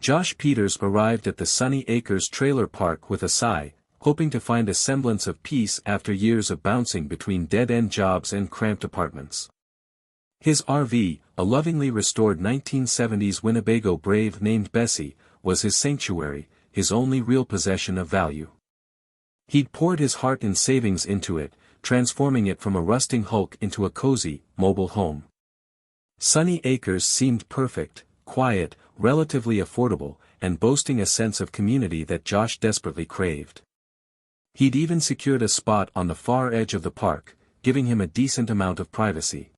Josh Peters arrived at the Sunny Acres trailer park with a sigh, hoping to find a semblance of peace after years of bouncing between dead-end jobs and cramped apartments. His RV, a lovingly restored 1970s Winnebago Brave named Bessie, was his sanctuary, his only real possession of value. He'd poured his heart and savings into it, transforming it from a rusting hulk into a cozy, mobile home. Sunny Acres seemed perfect, quiet, relatively affordable, and boasting a sense of community that Josh desperately craved. He'd even secured a spot on the far edge of the park, giving him a decent amount of privacy.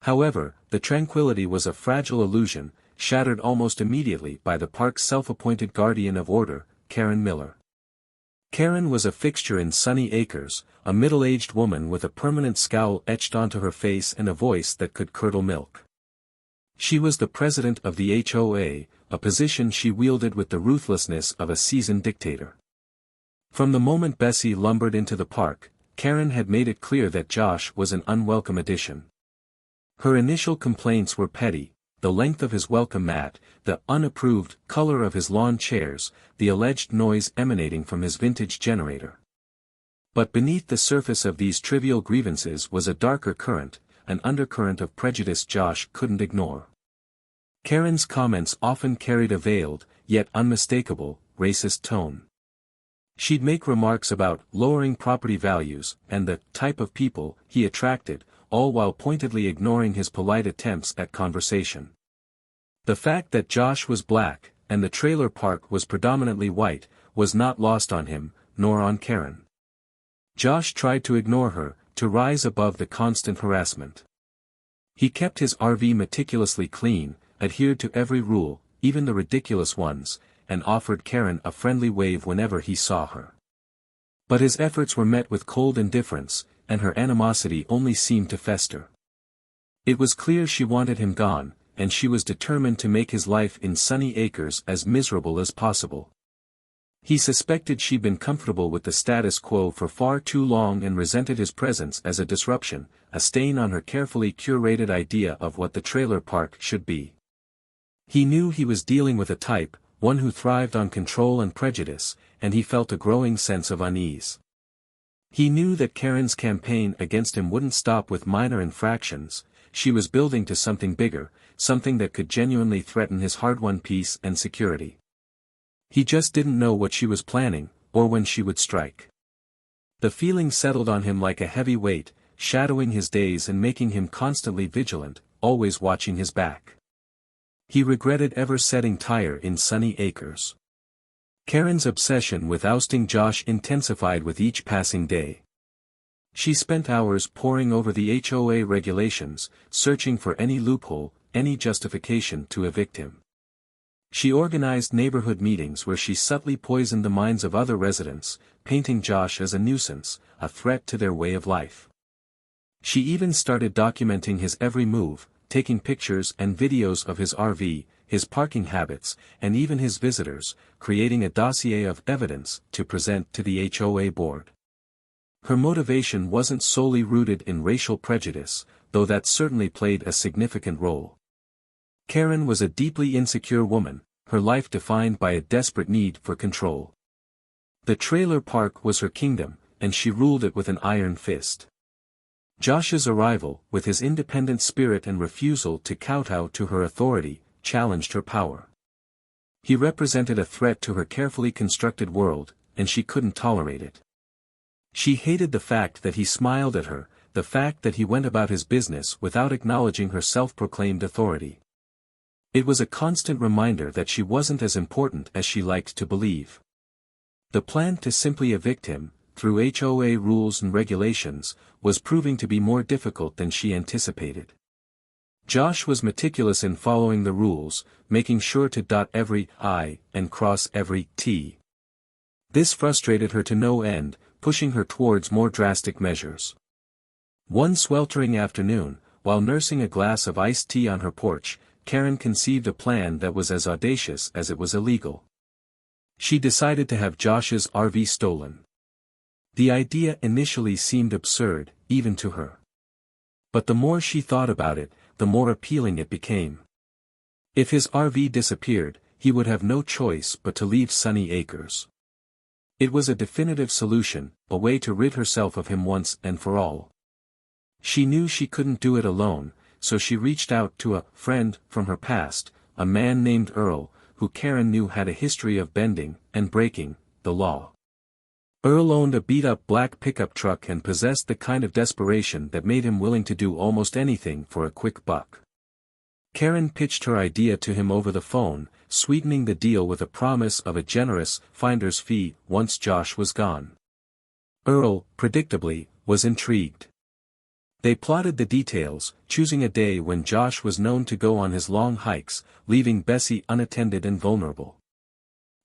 However, the tranquility was a fragile illusion, shattered almost immediately by the park's self-appointed guardian of order, Karen Miller. Karen was a fixture in Sunny Acres, a middle-aged woman with a permanent scowl etched onto her face and a voice that could curdle milk. She was the president of the HOA, a position she wielded with the ruthlessness of a seasoned dictator. From the moment Bessie lumbered into the park, Karen had made it clear that Josh was an unwelcome addition. Her initial complaints were petty: the length of his welcome mat, the unapproved color of his lawn chairs, the alleged noise emanating from his vintage generator. But beneath the surface of these trivial grievances was a darker current, an undercurrent of prejudice Josh couldn't ignore. Karen's comments often carried a veiled, yet unmistakable, racist tone. She'd make remarks about lowering property values and the type of people he attracted, all while pointedly ignoring his polite attempts at conversation. The fact that Josh was black, and the trailer park was predominantly white, was not lost on him, nor on Karen. Josh tried to ignore her, to rise above the constant harassment. He kept his RV meticulously clean, adhered to every rule, even the ridiculous ones, and offered Karen a friendly wave whenever he saw her. But his efforts were met with cold indifference, and her animosity only seemed to fester. It was clear she wanted him gone, and she was determined to make his life in Sunny Acres as miserable as possible. He suspected she'd been comfortable with the status quo for far too long and resented his presence as a disruption, a stain on her carefully curated idea of what the trailer park should be. He knew he was dealing with a type, one who thrived on control and prejudice, and he felt a growing sense of unease. He knew that Karen's campaign against him wouldn't stop with minor infractions. She was building to something bigger, something that could genuinely threaten his hard-won peace and security. He just didn't know what she was planning, or when she would strike. The feeling settled on him like a heavy weight, shadowing his days and making him constantly vigilant, always watching his back. He regretted ever setting tire in Sunny Acres. Karen's obsession with ousting Josh intensified with each passing day. She spent hours poring over the HOA regulations, searching for any loophole, any justification to evict him. She organized neighborhood meetings where she subtly poisoned the minds of other residents, painting Josh as a nuisance, a threat to their way of life. She even started documenting his every move, taking pictures and videos of his RV, his parking habits, and even his visitors, creating a dossier of evidence to present to the HOA board. Her motivation wasn't solely rooted in racial prejudice, though that certainly played a significant role. Karen was a deeply insecure woman, her life defined by a desperate need for control. The trailer park was her kingdom, and she ruled it with an iron fist. Josh's arrival, with his independent spirit and refusal to kowtow to her authority, challenged her power. He represented a threat to her carefully constructed world, and she couldn't tolerate it. She hated the fact that he smiled at her, the fact that he went about his business without acknowledging her self-proclaimed authority. It was a constant reminder that she wasn't as important as she liked to believe. The plan to simply evict him, through HOA rules and regulations, was proving to be more difficult than she anticipated. Josh was meticulous in following the rules, making sure to dot every I and cross every T. This frustrated her to no end, pushing her towards more drastic measures. One sweltering afternoon, while nursing a glass of iced tea on her porch, Karen conceived a plan that was as audacious as it was illegal. She decided to have Josh's RV stolen. The idea initially seemed absurd, even to her. But the more she thought about it, the more appealing it became. If his RV disappeared, he would have no choice but to leave Sunny Acres. It was a definitive solution, a way to rid herself of him once and for all. She knew she couldn't do it alone, so she reached out to a friend from her past, a man named Earl, who Karen knew had a history of bending and breaking the law. Earl owned a beat-up black pickup truck and possessed the kind of desperation that made him willing to do almost anything for a quick buck. Karen pitched her idea to him over the phone, sweetening the deal with a promise of a generous finder's fee once Josh was gone. Earl, predictably, was intrigued. They plotted the details, choosing a day when Josh was known to go on his long hikes, leaving Bessie unattended and vulnerable.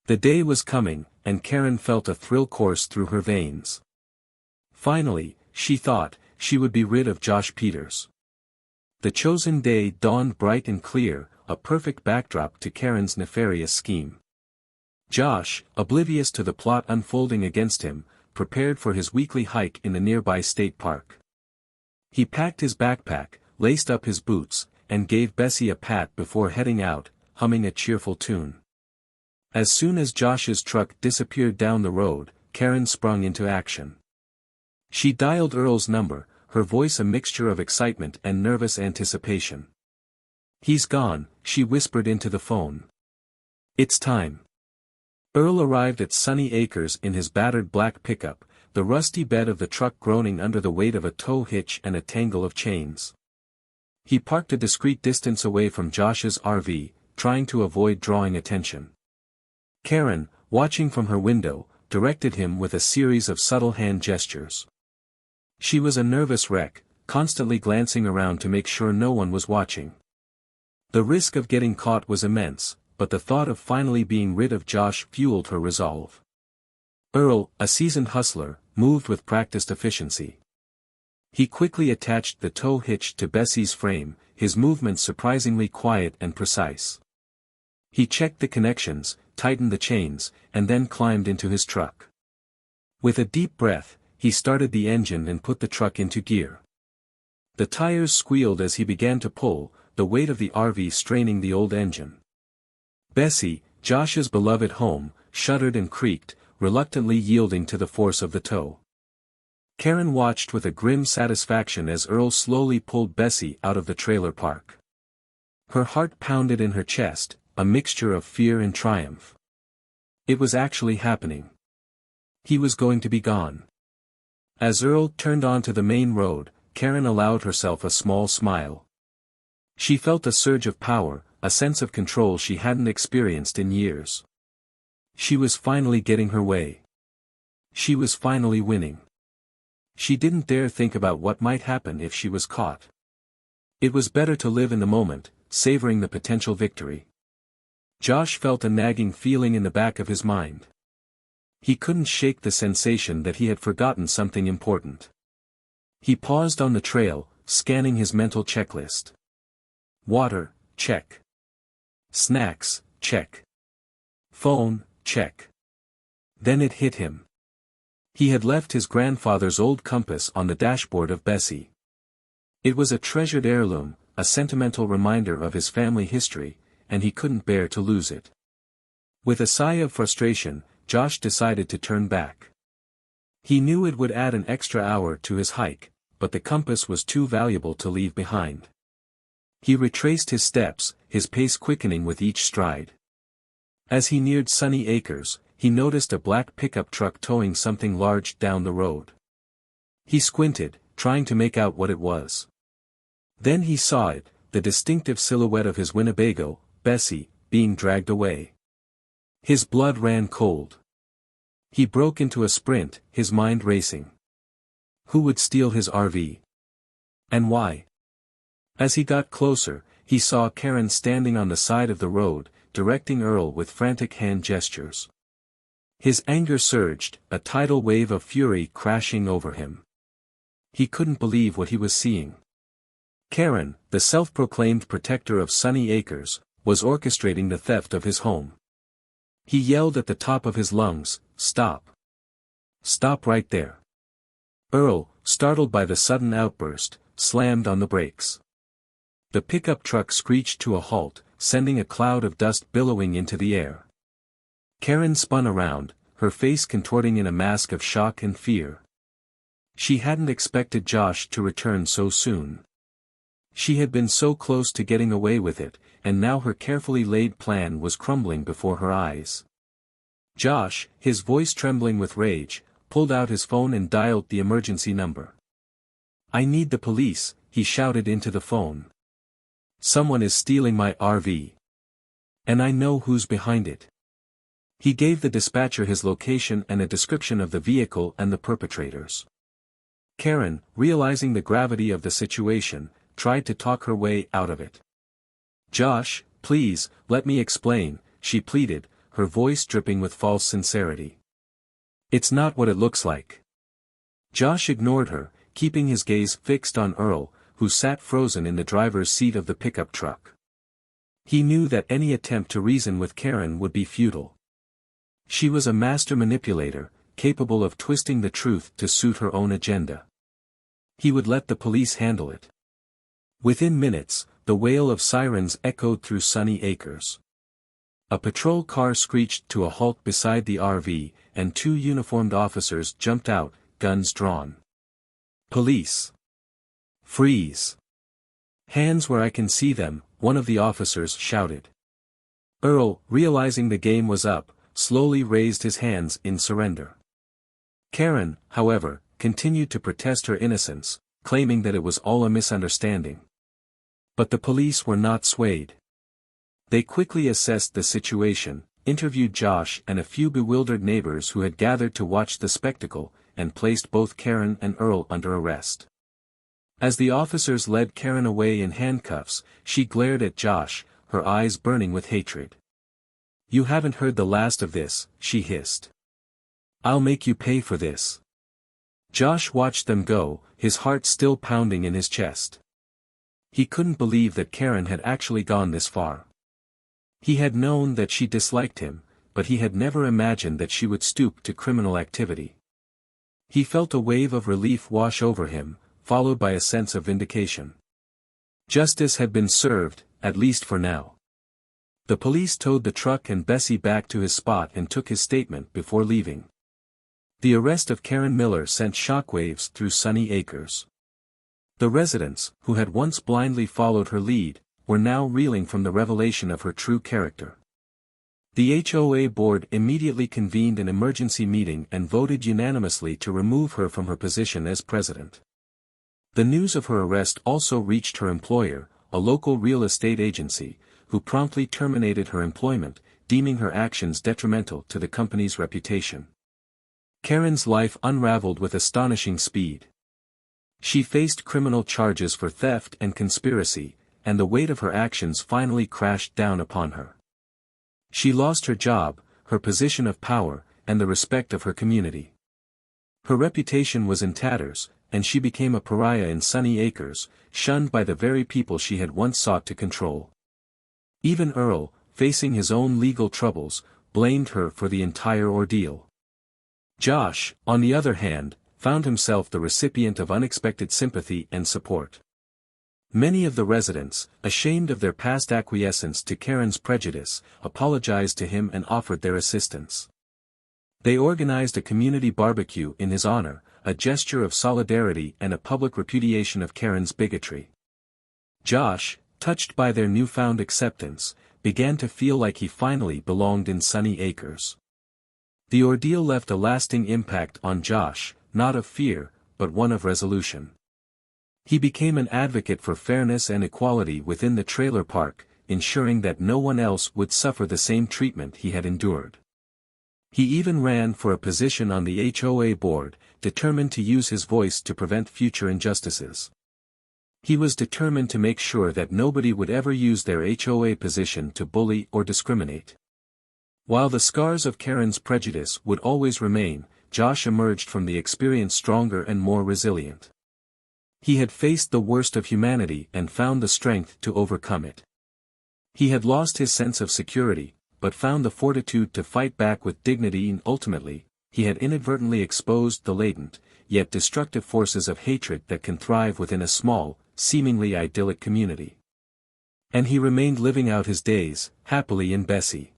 The day was coming, and Karen felt a thrill course through her veins. Finally, she thought, she would be rid of Josh Peters. The chosen day dawned bright and clear, a perfect backdrop to Karen's nefarious scheme. Josh, oblivious to the plot unfolding against him, prepared for his weekly hike in the nearby state park. He packed his backpack, laced up his boots, and gave Bessie a pat before heading out, humming a cheerful tune. As soon as Josh's truck disappeared down the road, Karen sprung into action. She dialed Earl's number, her voice a mixture of excitement and nervous anticipation. "He's gone," she whispered into the phone. "It's time." Earl arrived at Sunny Acres in his battered black pickup, the rusty bed of the truck groaning under the weight of a tow hitch and a tangle of chains. He parked a discreet distance away from Josh's RV, trying to avoid drawing attention. Karen, watching from her window, directed him with a series of subtle hand gestures. She was a nervous wreck, constantly glancing around to make sure no one was watching. The risk of getting caught was immense, but the thought of finally being rid of Josh fueled her resolve. Earl, a seasoned hustler, moved with practiced efficiency. He quickly attached the tow hitch to Bessie's frame, his movements surprisingly quiet and precise. He checked the connections, tightened the chains, and then climbed into his truck. With a deep breath, he started the engine and put the truck into gear. The tires squealed as he began to pull, the weight of the RV straining the old engine. Bessie, Josh's beloved home, shuddered and creaked, reluctantly yielding to the force of the tow. Karen watched with a grim satisfaction as Earl slowly pulled Bessie out of the trailer park. Her heart pounded in her chest, a mixture of fear and triumph. It was actually happening. He was going to be gone. As Earl turned onto the main road, Karen allowed herself a small smile. She felt a surge of power, a sense of control she hadn't experienced in years. She was finally getting her way. She was finally winning. She didn't dare think about what might happen if she was caught. It was better to live in the moment, savoring the potential victory. Josh felt a nagging feeling in the back of his mind. He couldn't shake the sensation that he had forgotten something important. He paused on the trail, scanning his mental checklist. Water, check. Snacks, check. Phone, check. Then it hit him. He had left his grandfather's old compass on the dashboard of Bessie. It was a treasured heirloom, a sentimental reminder of his family history, and he couldn't bear to lose it. With a sigh of frustration, Josh decided to turn back. He knew it would add an extra hour to his hike, but the compass was too valuable to leave behind. He retraced his steps, his pace quickening with each stride. As he neared Sunny Acres, he noticed a black pickup truck towing something large down the road. He squinted, trying to make out what it was. Then he saw it, the distinctive silhouette of his Winnebago, Bessie, being dragged away. His blood ran cold. He broke into a sprint, his mind racing. Who would steal his RV? And why? As he got closer, he saw Karen standing on the side of the road, directing Earl with frantic hand gestures. His anger surged, a tidal wave of fury crashing over him. He couldn't believe what he was seeing. Karen, the self-proclaimed protector of Sunny Acres, was orchestrating the theft of his home. He yelled at the top of his lungs, "Stop! Stop right there!" Earl, startled by the sudden outburst, slammed on the brakes. The pickup truck screeched to a halt, sending a cloud of dust billowing into the air. Karen spun around, her face contorting in a mask of shock and fear. She hadn't expected Josh to return so soon. She had been so close to getting away with it, and now her carefully laid plan was crumbling before her eyes. Josh, his voice trembling with rage, pulled out his phone and dialed the emergency number. "I need the police," he shouted into the phone. "Someone is stealing my RV. And I know who's behind it." He gave the dispatcher his location and a description of the vehicle and the perpetrators. Karen, realizing the gravity of the situation, tried to talk her way out of it. "Josh, please, let me explain," she pleaded, her voice dripping with false sincerity. "It's not what it looks like." Josh ignored her, keeping his gaze fixed on Earl, who sat frozen in the driver's seat of the pickup truck. He knew that any attempt to reason with Karen would be futile. She was a master manipulator, capable of twisting the truth to suit her own agenda. He would let the police handle it. Within minutes, the wail of sirens echoed through Sunny Acres. A patrol car screeched to a halt beside the RV, and two uniformed officers jumped out, guns drawn. "Police! Freeze! Hands where I can see them," one of the officers shouted. Earl, realizing the game was up, slowly raised his hands in surrender. Karen, however, continued to protest her innocence, claiming that it was all a misunderstanding. But the police were not swayed. They quickly assessed the situation, interviewed Josh and a few bewildered neighbors who had gathered to watch the spectacle, and placed both Karen and Earl under arrest. As the officers led Karen away in handcuffs, she glared at Josh, her eyes burning with hatred. "You haven't heard the last of this," she hissed. "I'll make you pay for this." Josh watched them go, his heart still pounding in his chest. He couldn't believe that Karen had actually gone this far. He had known that she disliked him, but he had never imagined that she would stoop to criminal activity. He felt a wave of relief wash over him, followed by a sense of vindication. Justice had been served, at least for now. The police towed the truck and Bessie back to his spot and took his statement before leaving. The arrest of Karen Miller sent shockwaves through Sunny Acres. The residents, who had once blindly followed her lead, were now reeling from the revelation of her true character. The HOA board immediately convened an emergency meeting and voted unanimously to remove her from her position as president. The news of her arrest also reached her employer, a local real estate agency, who promptly terminated her employment, deeming her actions detrimental to the company's reputation. Karen's life unraveled with astonishing speed. She faced criminal charges for theft and conspiracy, and the weight of her actions finally crashed down upon her. She lost her job, her position of power, and the respect of her community. Her reputation was in tatters, and she became a pariah in Sunny Acres, shunned by the very people she had once sought to control. Even Earl, facing his own legal troubles, blamed her for the entire ordeal. Josh, on the other hand, found himself the recipient of unexpected sympathy and support. Many of the residents, ashamed of their past acquiescence to Karen's prejudice, apologized to him and offered their assistance. They organized a community barbecue in his honor, a gesture of solidarity and a public repudiation of Karen's bigotry. Josh, touched by their newfound acceptance, began to feel like he finally belonged in Sunny Acres. The ordeal left a lasting impact on Josh, not of fear, but one of resolution. He became an advocate for fairness and equality within the trailer park, ensuring that no one else would suffer the same treatment he had endured. He even ran for a position on the HOA board, determined to use his voice to prevent future injustices. He was determined to make sure that nobody would ever use their HOA position to bully or discriminate. While the scars of Karen's prejudice would always remain, Josh emerged from the experience stronger and more resilient. He had faced the worst of humanity and found the strength to overcome it. He had lost his sense of security, but found the fortitude to fight back with dignity, and ultimately, he had inadvertently exposed the latent, yet destructive forces of hatred that can thrive within a small, seemingly idyllic community. And he remained living out his days, happily in Bessie.